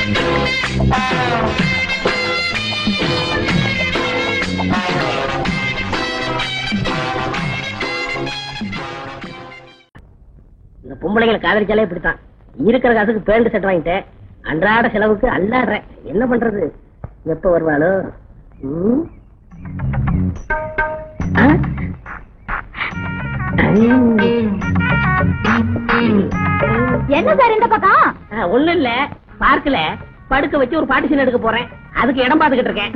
இந்த பொம்பளைகளை காதலிச்சாலே இப்படித்தான். இருக்கிற காசுக்கு பேண்ட் செட் வாங்கிட்டேன், அன்றாட செலவுக்கு அல்லாடுறேன். என்ன பண்றது? எப்ப வருவாளோ? என்ன சார் இந்த பக்கம்? ஒண்ணும் இல்ல, பார்க்கல படுக்க வச்சு ஒரு பாட்டு சீன் எடுக்க போறேன். அதுக்கு இடம் பாத்துக்கிட்டு இருக்கேன்.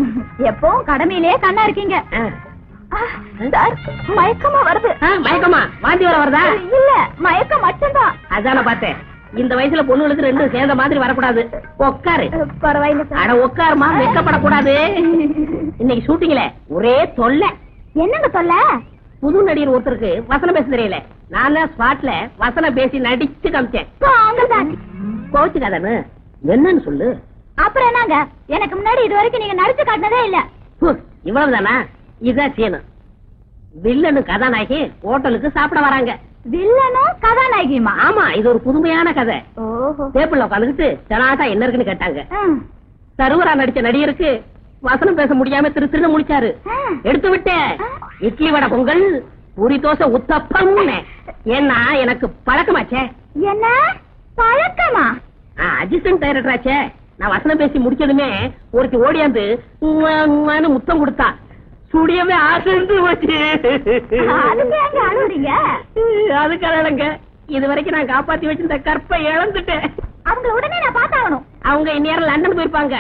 எப்பவும் கடமையிலே கண்ணா இருக்கீங்க. மயக்கமா வருது. மயக்கமா? வாந்தி வர வருதா? இல்ல, மயக்கம் மட்டும்தான். அதான பார்த்தேன். இந்த வயசுல பொண்ணுகளுக்கு ரெண்டும் சேர்ந்த மாதிரி வரக்கூடாது. உட்காரு. பரவாயில்ல. அட உட்காருமா, வெக்கப்படக்கூடாது. இன்னைக்கு ஷூட்டிங்ல ஒரே தொல்லை. என்னங்க தொல்லை? புது நடிகர் ஒருத்தருக்கு வசனம் பேச தெரியல. நான் ஸ்பாட்ல வசனம் பேசி நடிச்சு காமிச்சேன். கோச்சுக்காதானு என்னன்னு சொல்லு. அப்புறம் என்னங்க, எனக்கு முன்னாடி இது வரைக்கும் நீங்க நடிச்சு காட்டினதே இல்ல. இவ்வளவுதானா? இதுதான் சீனு. வில்லனு கதாநாயகி ஹோட்டலுக்கு சாப்பிட வராங்க. வில்லனும் கதாநாயகியுமா? ஆமா, இது ஒரு புதுமையான கதை. டேபிள்ல உட்காந்துக்கிட்டு ஜனாட்டா என்ன இருக்குன்னு கேட்டாங்க. சர்வரா நடிச்ச நடிகருக்கு வசனம் பேச முடியாம திருன்னு முடிச்சாரு. எடுத்து விட்டேன். இட்லி வடை பொங்கல் பூரி தோசை உத்தப்பம். ஏன்னா எனக்கு பழக்கமாச்சே. என்ன பழக்கமா? அசிஸ்டன்ட் டைரக்டர் ஆச்சே. நான் வசனம் பேசி முடிச்சதுமே ஒருத்தி ஓடியாந்து முத்தம் கொடுத்தா. சுடியவே ஆசைந்து போச்சு. அதுக்காக இது வரைக்கும் நான் காப்பாத்தி வச்சிருந்த கற்பை இழந்துட்டேன். அவங்க உடனே நான் பார்த்தாகணும். அவங்க இந்நேரம் லண்டன் போயிருப்பாங்க.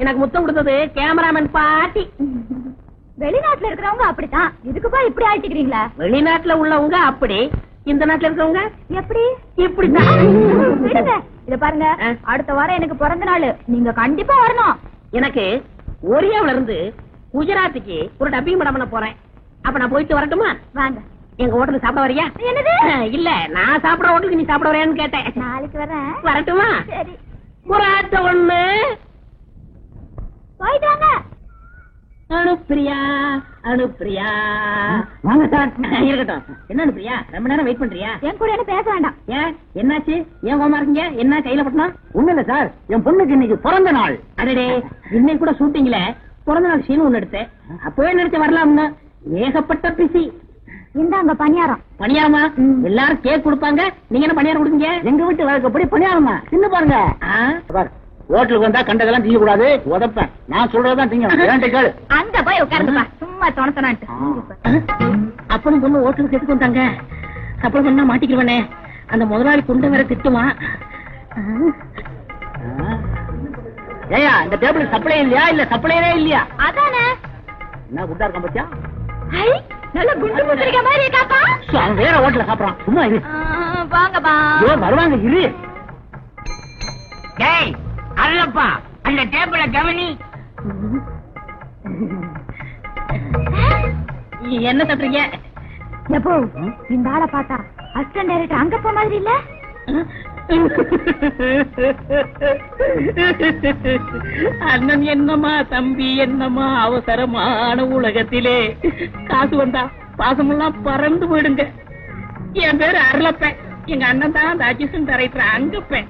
எனக்கு முத்தம் கொடுத்தது கேமராமேன் பாட்டி. வெளிநாட்டுல இருக்கிறவங்க அப்படித்தான். இதுக்குப்பா இப்படி ஆயிட்டுக்கிறீங்களா? வெளிநாட்டுல உள்ளவங்க அப்படி, இந்த நாட்டுல இருக்கிறவங்க எப்படி? இப்படிதான். இத பாருங்க, அடுத்த வாரம் எனக்கு பிறந்த நாள். நீங்க கண்டிப்பா வரணும். எனக்கு ஒரியாவில இருந்து குஜராத்துக்கு ஒரு டப்பிங் படம் பண்ண போறேன். அப்ப நான் போயிட்டு வரட்டுமா? வாங்க. எங்க ஹோட்டலுக்கு சாப்பிட வரியா? என்னது? இல்ல, நான் சாப்பிட ஹோட்டலுக்கு நீ சாப்பிட வரையான்னு கேட்டேன். நாளைக்கு வரேன். வரட்டுமா? சரி. புறாட்ட ஒண்ணு போயிட்டு வாங்க. அனுப்பிரியா அனுப்பிரியா. வாங்க சார். இருக்கட்டும். என்ன அனுப்பிரியா, ரொம்ப நேரம் வெயிட் பண்றியா? என் கூட என்ன பேச வேண்டாம். ஏன், என்னாச்சு? ஏன் கோமா இருக்கீங்க? என்ன கையில பட்டணும்? ஒண்ணு இல்ல சார், என் பொண்ணுக்கு இன்னைக்கு பிறந்த நாள். அடடே, இன்னைக்கு கூட ஷூட்டிங்ல பிறந்த நாள் சீன் ஒண்ணு எடுத்தேன். அப்பவே நினைச்சு வரலாம்னு ஏகப்பட்ட பிசி. இந்தாங்க பணியாரம். பணியாரமா? எல்லாரும் கேக் கொடுப்பாங்க, நீங்க என்ன பணியாரம் கொடுங்க? எங்க வீட்டு வழக்கப்படி பணியாரமா? சின்ன பாருங்க. ஹோட்டலுக்கு வந்தா கண்டதெல்லாம் திங்க கூடாது, உதப்பேன். நான் சொல்றதான் திங்க. அங்க போய் உட்காருப்பா, சும்மா தோணத்தனான்ட்டு. அப்பனும் பொண்ணு ஹோட்டலுக்கு சேர்த்துக்கு வந்தாங்க. அப்புறம் சொன்னா மாட்டிக்கிறவனே, அந்த முதலாளி குண்டை வேற திட்டுவான். ஏயா, இந்த டேபிள் சப்ளை இல்லையா? இல்ல சப்ளையே இல்லையா? அதானே. என்ன குண்டா இருக்கான் பத்தியா? நல்ல குண்டு குத்துறிக்க மாதிரி இருக்காப்பா. அவன் வேற ஹோட்டல்ல சாப்பிடறான். சும்மா இரு. வாங்கப்பா. வருவாங்க, இரு. டேய் அல்லப்பா, அந்த டேபிள கவனி. என்ன சொல்றீங்க? எப்போ இந்த ஆளை பார்த்தா அசிஸ்டன்ட் டைரக்டர் அங்கப்பா மாதிரி இல்ல? அண்ணன் என்னமா, தம்பி என்னமா, அவசரமான உலகத்திலே காசு வந்தா பாசமெல்லாம் பறந்து போயிடுங்க. என் பேரு அருளப்பேன். எங்க அண்ணன் தான் அந்த அசிஸ்டன்ட் டைரக்டர் அங்கப்பேன்.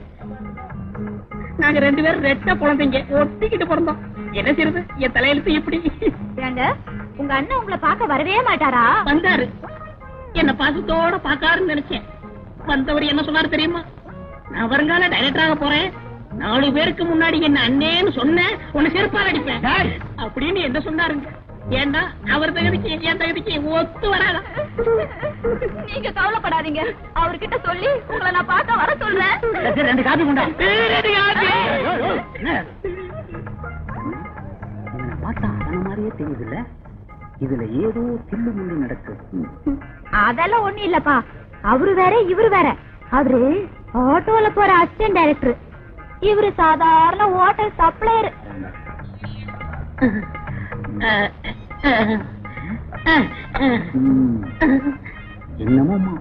நாங்க ரெண்டு பேரும் ரெட்ட குழந்தைங்க, ஒட்டிக்கிட்டு பிறந்தோம். என்ன செய்யறது, என் தலையெழுத்து இப்படி. ஏங்க, உங்க அண்ணன் உங்களை பார்க்க வரவே மாட்டாரா? வந்தாரு. என்ன பாசத்தோட பாக்காருன்னு நினைச்சேன். வந்தவர் என்ன சொன்னாரு தெரியுமா? நான் வருங்கால டைரக்டராக போறேன், 4 பேருக்கு முன்னாடி என்ன அண்ணேன்னு சொன்ன உன்னை செருப்பால் அடிப்பேன் அப்படின்னு என்ன சொன்னாருங்க. ஏண்டா அவர் தகுதிக்கு என் தகுதிக்கு ஒத்து வராதா? நீங்க கவலைப்படாதீங்க, அவர்கிட்ட சொல்லி உங்களை நான் பார்க்க வர சொல்றேன். 2 காபி கொண்டா. பார்த்தா அந்த மாதிரியே தெரியுது இல்ல? இதுல ஏதோ தில்லு முள்ளு நடக்கு. அதெல்லாம் ஒண்ணு இல்லப்பா. அவரு வேற இவரு வேற. அவரு ஆட்டோல போற அசிஸ்டன்ட் டைரக்டர், இவரு சாதாரண ஹோட்டல் சப்ளையர். என்னமோமா,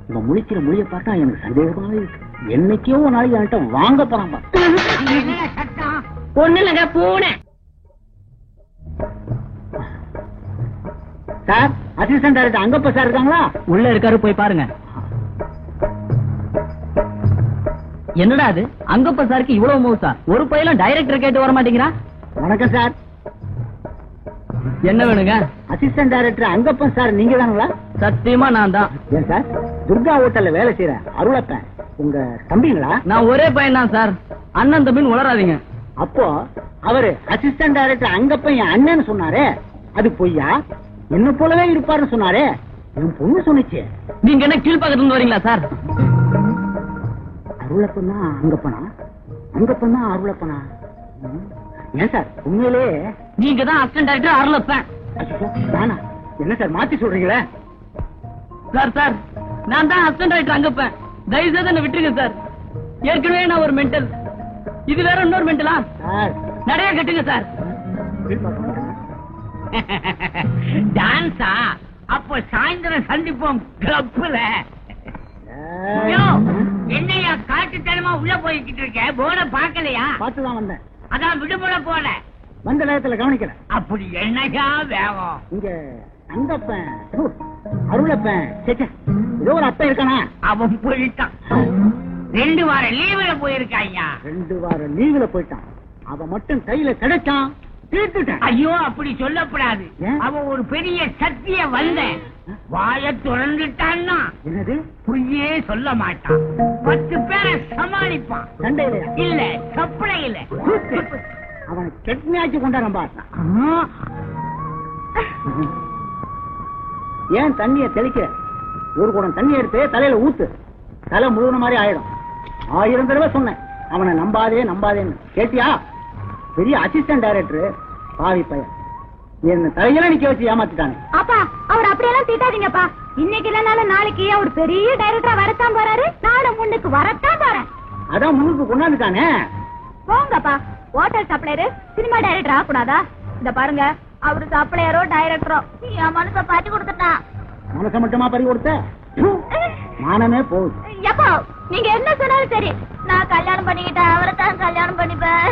இவன் முழிக்கிற மொழிய பார்த்தா எனக்கு சந்தேகமாவே இருக்கு. என்னைக்கோ ஒரு நாளைக்கு என்கிட்ட வாங்க போறான். ஒண்ணு இல்லங்க, பூனை. சார், அசிஸ்டன்ட் டைரக்டர் அங்கப்ப சார் இருக்காங்களா? உள்ள இருக்காரு, போய் பாருங்க. என்னடா அது அங்கப்ப சாருக்கு இவ்வளவு மவுசா? ஒரு பையலும் டைரக்டர் கேட்டு வர மாட்டேங்கிறான். வணக்கம் சார். என்ன வேணுங்க? அசிஸ்டன்ட் டைரக்டர் அங்கப்பன் சார் நீங்க தானுங்களா? சத்தியமா நான் தான். ஏன் சார், துர்கா ஹோட்டல்ல வேலை செய்யற அருளப்பன் உங்க தம்பிங்களா? நான் ஒரே பையன் தான் சார். அண்ணன் தம்பின்னு உளராதீங்க. அப்போ அவரு அசிஸ்டன்ட் டைரக்டர் அங்கப்பன் என் அண்ணன் சொன்னாரே, அது பொய்யா? என்ன போலவே இருப்பாருன்னு சொன்னாரே, என் பொண்ணு சொன்னிச்சு. நீங்க என்ன கீழ்பக்கத்துல இருந்து வரீங்களா சார்? அருளப்பன் தான் அங்கப்பனா, அங்கப்பன் தான் அருளப்பனா? ஏன் சார் உண்மையிலே நீங்க தான் அசிஸ்டன்ட் டைரக்டர் அருளப்பன். நானா? என்ன சார் மாத்தி சொல்றீங்களே? சார் சார் நான் தான் அசிஸ்டன்ட் டைரக்டர் அங்கப்பன். தயவு செய்து என்ன விட்டுருங்க சார். ஏற்கனவே நான் ஒரு மென்டல், இது வேற இன்னொரு மென்டலா? சார் நிறைய கட்டுங்க சார். டான்ஸா? அப்போ சாயந்தரம் சந்திப்போம் கிளப்ல. என்னையா காட்டுத்தனமா உள்ள போய்கிட்டு இருக்க? போன பாக்கலையா? பார்த்துதான் வந்தேன். அதான் விடுமுறை போல வந்த நேரத்துல கவனிக்கல. அப்படி என்னையா வேகம்? இங்க அங்கப்பன் அருளப்பன் ஏதோ ஒரு அப்பன் இருக்கானா? அவன் போயிட்டான். 2 வார லீவுல போயிருக்காய்யா. 2 வார லீவுல போயிட்டான். அவன் மட்டும் கையில கிடைச்சான், தீர்த்துட்டான். ஐயோ அப்படி சொல்லப்படாது. ஏன்? அவன் ஒரு பெரிய சக்திய வந்த வாய திறந்துட்டான்னா என்னது? பொய்யே சொல்ல மாட்டான். 10 பேரை சமாளிப்பான். சண்டையில இல்ல சப்பளையில. அவனை கெட்னியாச்சு கொண்டாரம் பார்த்தான். ஏன் தண்ணிய தெளிக்க? ஒரு குடம் தண்ணி எடுத்து தலையில ஊத்து, தலை முழுவன மாதிரி ஆயிடும். 1000 தடவை சொன்னேன் அவனை நம்பாதே நம்பாதேன்னு. கேட்டியா? பெரிய அசிஸ்டன்ட் டைரக்டர் பாவி பையன் என்ன தலையில நிக்க வச்சு ஏமாத்திட்டானே. அப்பா அவர் அப்படியெல்லாம் திட்டாதீங்கப்பா. இன்னைக்கு இல்லனாலும் நாளைக்கு அவர் பெரிய டைரக்டரா வரத்தான் போறாரு. நானும் முன்னுக்கு வரத்தான் போறேன். அதான் முன்னுக்கு கொண்டாந்துட்டானே. போங்கப்பா. ஹோட்டல் சப்ளையரு சினிமா டைரக்டர் ஆகக்கூடாதா? இந்த பாருங்க, அவரு சப்ளையரோ டைரக்டரோ என் மனசை பாட்டி கொடுத்துட்டான். மனசை மட்டுமா பறி கொடுத்த? மானமே போகுது. எப்பா நீங்க என்ன சொன்னாலும் சரி, நான் கல்யாணம் பண்ணிக்கிட்டேன், அவரை தான் கல்யாணம் பண்ணிப்பேன்.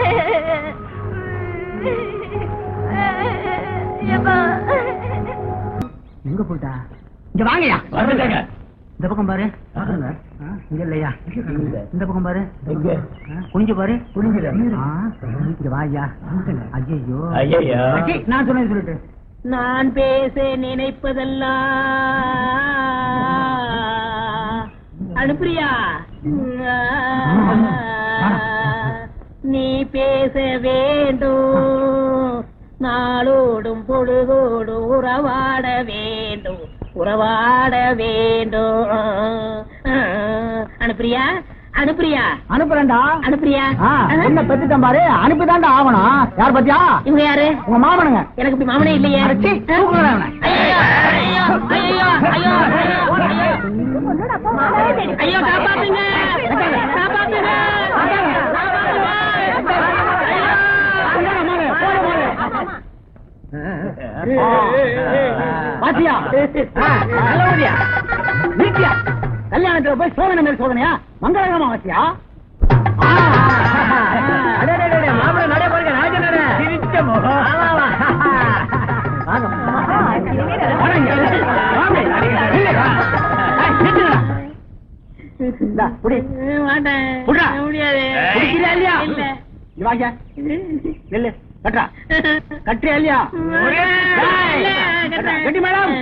எங்க போயிட்டா? இங்க வாங்கயா. இந்த பக்கம் பாரு. இங்க இல்லையா? இந்த பக்கம் பாரு. குனிஞ்சு பாரு. குனிஞ்சு வாயா. ஐயோ நான் சொன்னேன் சொல்லிட்டு. நான் பேச நினைப்பதெல்லாம் அனுப்பிரியா, நீ பேச வேண்டும். நாளோடும் பொழுதோடும் உறவாட வேண்டும், உறவாட வேண்டும். அனுப்பிரியா, அனுப்பிரியா. அனுப்புறேன்டா. அனுப்பிரியா? என்ன பெத்துட்டேன் பாரு. அனுப்பிதான்டா ஆகணும். யார் பத்தியா? இவங்க யாரு? உங்க மாமனுங்க. எனக்கு இப்படி மாமனே இல்லையே. ஐயோ காப்பாத்துங்க, காப்பாத்துங்க. பாத்தியா? வீட்டியா கல்யாணத்துல போய் சோதனை மேல் சோதனையா? மங்களகரமா வச்சியா? மாப்பிள்ள நடை பாருங்க. கட்டுறியா இல்லையா? கட்டி மேடம்.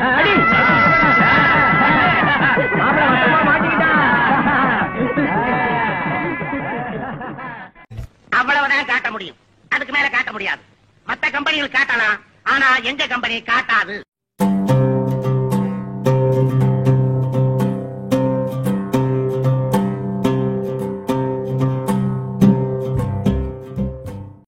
அவ்வளவுதான் காட்ட முடியும், அதுக்கு மேல காட்ட முடியாது. மத்த கம்பெனிகள் காட்டலாம், ஆனா எங்க கம்பெனி காட்டாது.